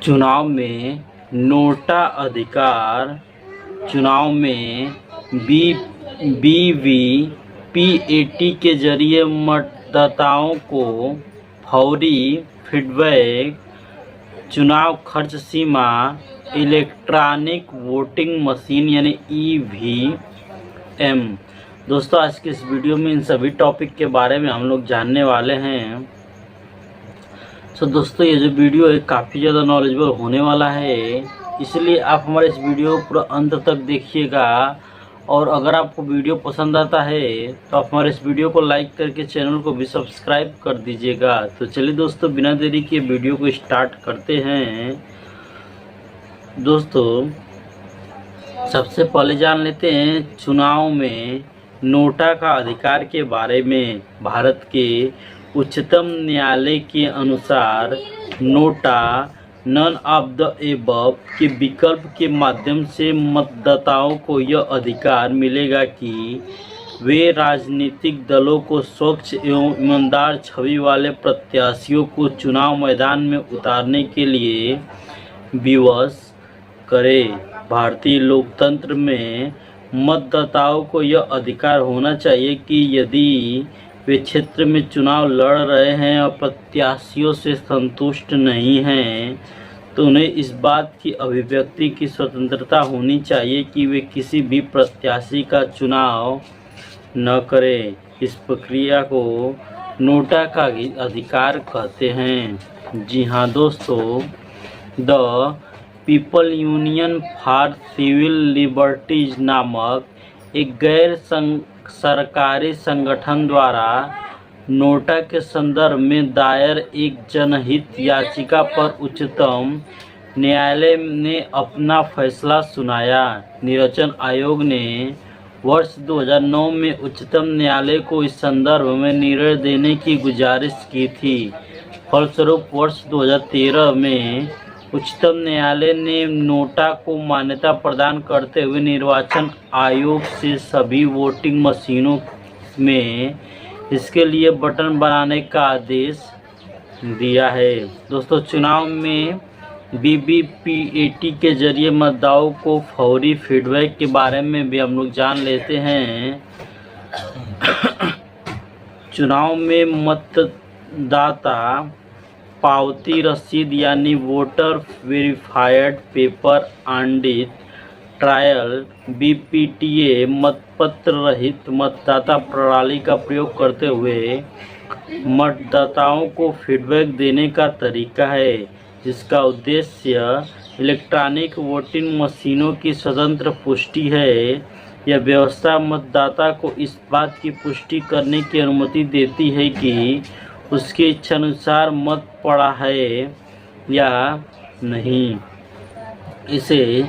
चुनाव में नोटा अधिकार, चुनाव में बीवीपीएटी के जरिए मतदाताओं को फौरी फीडबैक, चुनाव खर्च सीमा, इलेक्ट्रॉनिक वोटिंग मशीन यानी ईवीएम। दोस्तों, आज के इस वीडियो में इन सभी टॉपिक के बारे में हम लोग जानने वाले हैं। दोस्तों, ये जो वीडियो है काफ़ी ज़्यादा नॉलेजेबल होने वाला है, इसलिए आप हमारे इस वीडियो को पूरा अंत तक देखिएगा। और अगर आपको वीडियो पसंद आता है तो आप हमारे इस वीडियो को लाइक करके चैनल को भी सब्सक्राइब कर दीजिएगा। तो चलिए दोस्तों, बिना देरी के वीडियो को स्टार्ट करते हैं। दोस्तों, सबसे पहले जान लेते हैं चुनाव में नोटा का अधिकार के बारे में। भारत के उच्चतम न्यायालय के अनुसार NOTA none of the above के विकल्प के माध्यम से मतदाताओं को यह अधिकार मिलेगा कि वे राजनीतिक दलों को स्वच्छ एवं ईमानदार छवि वाले प्रत्याशियों को चुनाव मैदान में उतारने के लिए विवश करें। भारतीय लोकतंत्र में मतदाताओं को यह अधिकार होना चाहिए कि यदि वे क्षेत्र में चुनाव लड़ रहे हैं और प्रत्याशियों से संतुष्ट नहीं हैं, तो उन्हें इस बात की अभिव्यक्ति की स्वतंत्रता होनी चाहिए कि वे किसी भी प्रत्याशी का चुनाव न करें। इस प्रक्रिया को नोटा का अधिकार कहते हैं। जी हाँ दोस्तों, the people union for civil liberties नामक एक गैर सरकारी संगठन द्वारा नोटा के संदर्भ में दायर एक जनहित याचिका पर उच्चतम न्यायालय ने अपना फैसला सुनाया। निर्वाचन आयोग ने वर्ष 2009 में उच्चतम न्यायालय को इस संदर्भ में निर्णय देने की गुजारिश की थी। फलस्वरूप वर्ष 2013 में उच्चतम न्यायालय ने नोटा को मान्यता प्रदान करते हुए निर्वाचन आयोग से सभी वोटिंग मशीनों में इसके लिए बटन बनाने का आदेश दिया है। दोस्तों, चुनाव में बीवीपीएटी के जरिए मतदाताओं को फौरी फीडबैक के बारे में भी हम लोग जान लेते हैं। चुनाव में मतदाता पावती रसीद यानी voter verified paper audit trail VVPAT मतपत्र रहित मतदाता प्रणाली का प्रयोग करते हुए मतदाताओं को फीडबैक देने का तरीका है, जिसका उद्देश्य इलेक्ट्रॉनिक वोटिंग मशीनों की स्वतंत्र पुष्टि है। यह व्यवस्था मतदाता को इस बात की पुष्टि करने की अनुमति देती है कि उसकी इच्छानुसार मत पड़ा है या नहीं। इसे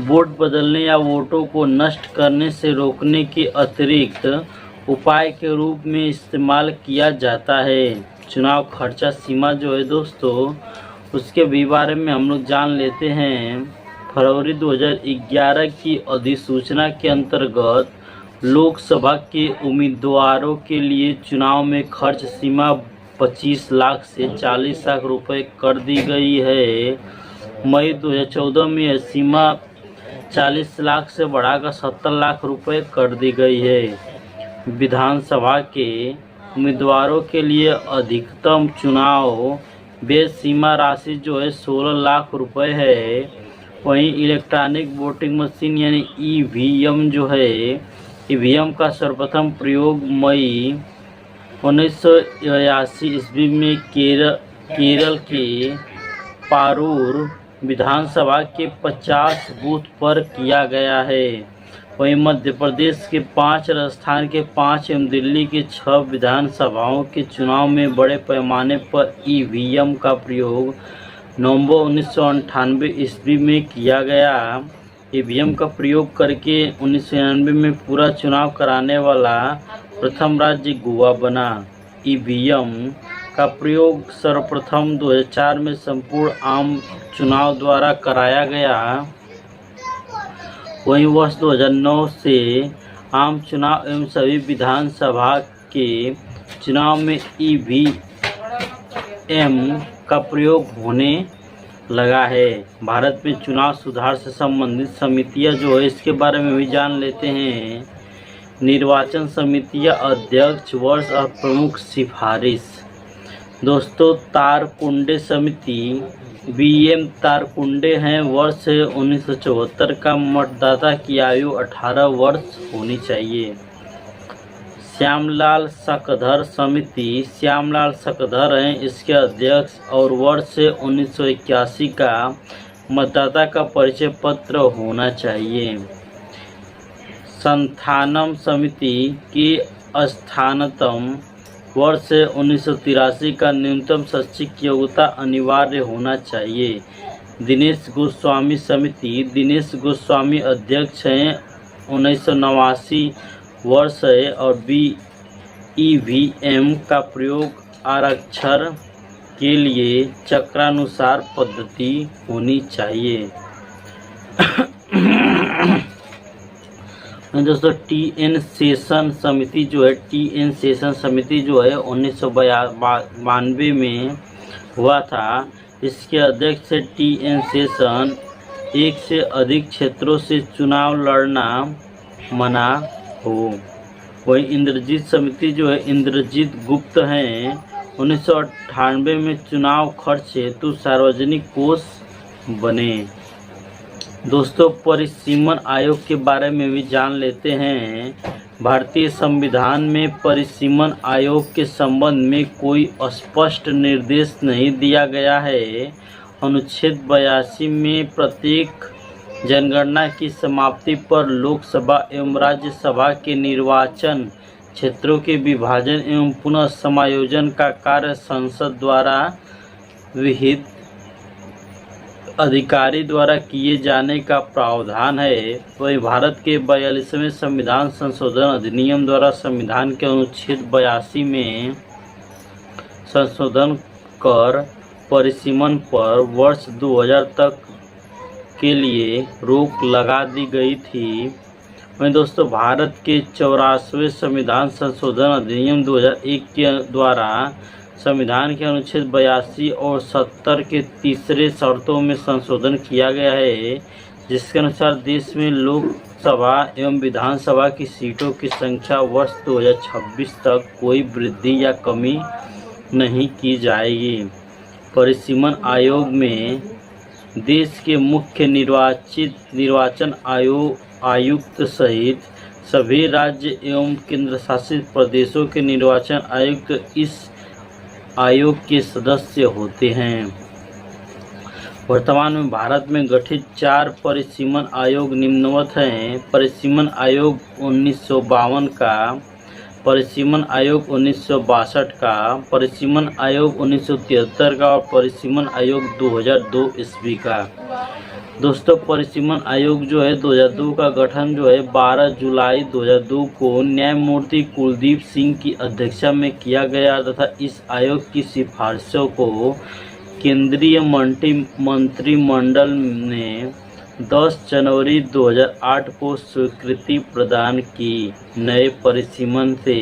वोट बदलने या वोटों को नष्ट करने से रोकने के अतिरिक्त उपाय के रूप में इस्तेमाल किया जाता है। चुनाव खर्चा सीमा जो है दोस्तों, उसके भी बारे में हम लोग जान लेते हैं। फरवरी 2011 की अधिसूचना के अंतर्गत लोकसभा के उम्मीदवारों के लिए चुनाव में खर्च सीमा 25 लाख से 40 लाख रुपए कर दी गई है। मई 2014 में यह सीमा 40 लाख से बढ़ाकर 70 लाख रुपए कर दी गई है। विधानसभा के उम्मीदवारों के लिए अधिकतम चुनाव व्यय सीमा राशि जो है 16 लाख रुपए है। वहीं इलेक्ट्रॉनिक वोटिंग मशीन यानी ईवीएम जो है, ईवीएम का सर्वप्रथम प्रयोग मई 1981 ईस्वी में केरल के पारूर विधानसभा के 50 बूथ पर किया गया है। वहीं मध्य प्रदेश के 5, राजस्थान के 5 एवं दिल्ली के 6 विधानसभाओं के चुनाव में बड़े पैमाने पर ईवीएम का प्रयोग नवंबर 1998 ईस्वी में किया गया। ईवीएम का प्रयोग करके 1999 में पूरा चुनाव कराने वाला प्रथम राज्य गोवा बना। ईवीएम का प्रयोग सर्वप्रथम 2004 में संपूर्ण आम चुनाव द्वारा कराया गया। वहीं वर्ष 2009 से आम चुनाव एवं सभी विधानसभा के चुनाव में ईवीएम का प्रयोग होने लगा है। भारत में चुनाव सुधार से संबंधित समितियां जो है इसके बारे में भी जान लेते हैं। निर्वाचन समितियां, अध्यक्ष, वर्ष और प्रमुख सिफारिश। दोस्तों, तारकुंडे समिति BM तारकुंडे हैं। वर्ष 1974 का। मतदाता की आयु 18 वर्ष होनी चाहिए। श्यामलाल शकधर समिति, श्यामलाल शकधर हैं इसके अध्यक्ष और वर्ष 1981 का। मतदाता का परिचय पत्र होना चाहिए। संथानम समिति की स्थानतम, वर्ष 1983 का। न्यूनतम शैक्षिक योग्यता अनिवार्य होना चाहिए। दिनेश गोस्वामी समिति, दिनेश गोस्वामी अध्यक्ष हैं। 1989 वर्ष है और EVM का प्रयोग आरक्षण के लिए चक्रानुसार पद्धति होनी चाहिए। दोस्तों, TN सेशन समिति जो है, TN सेशन समिति जो है 1992 में हुआ था। इसके अध्यक्ष TN सेशन। एक से अधिक क्षेत्रों से चुनाव लड़ना मना हो। वही इंद्रजीत समिति जो है, इंद्रजीत गुप्त हैं। 1998 में चुनाव खर्च हेतु सार्वजनिक कोष बने। दोस्तों, परिसीमन आयोग के बारे में भी जान लेते हैं। भारतीय संविधान में परिसीमन आयोग के संबंध में कोई स्पष्ट निर्देश नहीं दिया गया है। अनुच्छेद 82 में प्रत्येक जनगणना की समाप्ति पर लोकसभा एवं राज्यसभा के निर्वाचन क्षेत्रों के विभाजन एवं पुनः समायोजन का कार्य संसद द्वारा विहित अधिकारी द्वारा किए जाने का प्रावधान है। वही भारत के 42वें संविधान संशोधन अधिनियम द्वारा संविधान के अनुच्छेद 82 में संशोधन कर परिसीमन पर वर्ष 2000 तक के लिए रोक लगा दी गई थी। वहीं दोस्तों, भारत के 84वें संविधान संशोधन अधिनियम 2001 के द्वारा संविधान के अनुच्छेद 82 और 70 के तीसरे शर्तों में संशोधन किया गया है, जिसके अनुसार देश में लोकसभा एवं विधानसभा की सीटों की संख्या वर्ष 2026 तक कोई वृद्धि या कमी नहीं की जाएगी। परिसीमन आयोग में देश के मुख्य निर्वाचन आयुक्त सहित सभी राज्य एवं केंद्र शासित प्रदेशों के निर्वाचन आयुक्त इस आयोग के सदस्य होते हैं। वर्तमान में भारत में गठित 4 परिसीमन आयोग निम्नवत हैं। परिसीमन आयोग 1952 का, परिसीमन आयोग 1962 का, परिसीमन आयोग 1973 का और परिसीमन आयोग 2002 ईस्वी का। दोस्तों, परिसीमन आयोग जो है 2002 का गठन जो है 12 जुलाई 2002 को न्यायमूर्ति कुलदीप सिंह की अध्यक्षता में किया गया तथा इस आयोग की सिफारिशों को केंद्रीय मंत्रिमंडल ने 10 जनवरी 2008 को स्वीकृति प्रदान की। नए परिसीमन से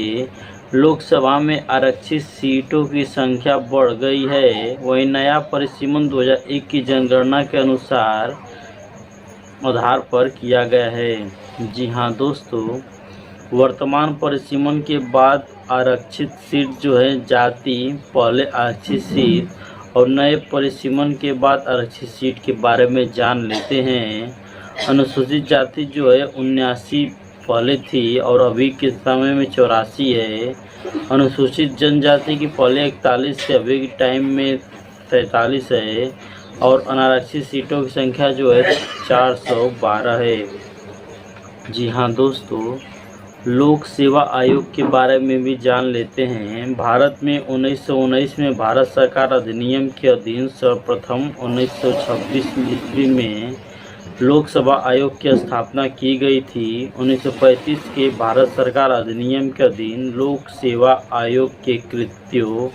लोकसभा में आरक्षित सीटों की संख्या बढ़ गई है। वहीं नया परिसीमन 2001 की जनगणना के आधार पर किया गया है। जी हाँ दोस्तों, वर्तमान परिसीमन के बाद आरक्षित सीट जो है जाति, पहले आरक्षित सीट और नए परिसीमन के बाद आरक्षित सीट के बारे में जान लेते हैं। अनुसूचित जाति जो है 79 पहले थी और अभी के समय में 84 है। अनुसूचित जनजाति की पहले 41 से अभी के टाइम में 43 है और अनारक्षित सीटों की संख्या जो है 412 है। जी हाँ दोस्तों, लोक सेवा आयोग के बारे में भी जान लेते हैं। भारत में 1919 में भारत सरकार अधिनियम के अधीन सर्वप्रथम 1926 ईस्वी में लोकसभा आयोग की स्थापना की गई थी। 1935 के भारत सरकार अधिनियम के अधीन लोक सेवा आयोग के कृत्यों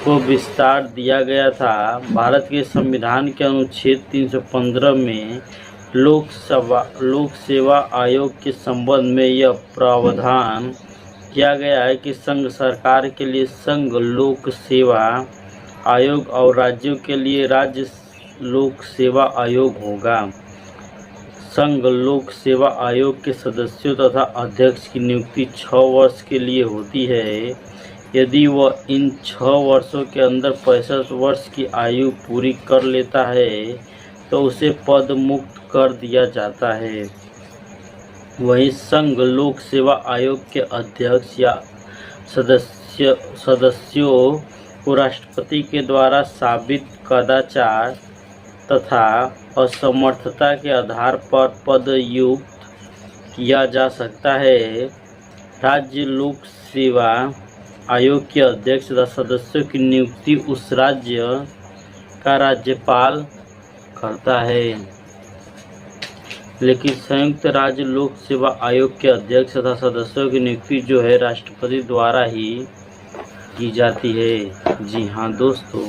को विस्तार दिया गया था। भारत के संविधान के अनुच्छेद 315 में लोक सेवा आयोग के संबंध में यह प्रावधान किया गया है कि संघ सरकार के लिए संघ लोक सेवा आयोग और राज्यों के लिए राज्य लोक सेवा आयोग होगा। संघ लोक सेवा आयोग के सदस्यों तथा अध्यक्ष की नियुक्ति 6 वर्ष के लिए होती है। यदि वह इन 6 वर्षों के अंदर 65 वर्ष की आयु पूरी कर लेता है तो उसे पद मुक्त कर दिया जाता है। वहीं संघ लोक सेवा आयोग के अध्यक्ष या सदस्यों को राष्ट्रपति के द्वारा साबित कदाचार तथा असमर्थता के आधार पर पदच्युत किया जा सकता है। राज्य लोक सेवा आयोग के अध्यक्ष तथा सदस्यों की नियुक्ति उस राज्य का राज्यपाल करता है, लेकिन संयुक्त राज्य लोक सेवा आयोग के अध्यक्ष तथा सदस्यों की नियुक्ति जो है राष्ट्रपति द्वारा ही की जाती है। जी हाँ दोस्तों,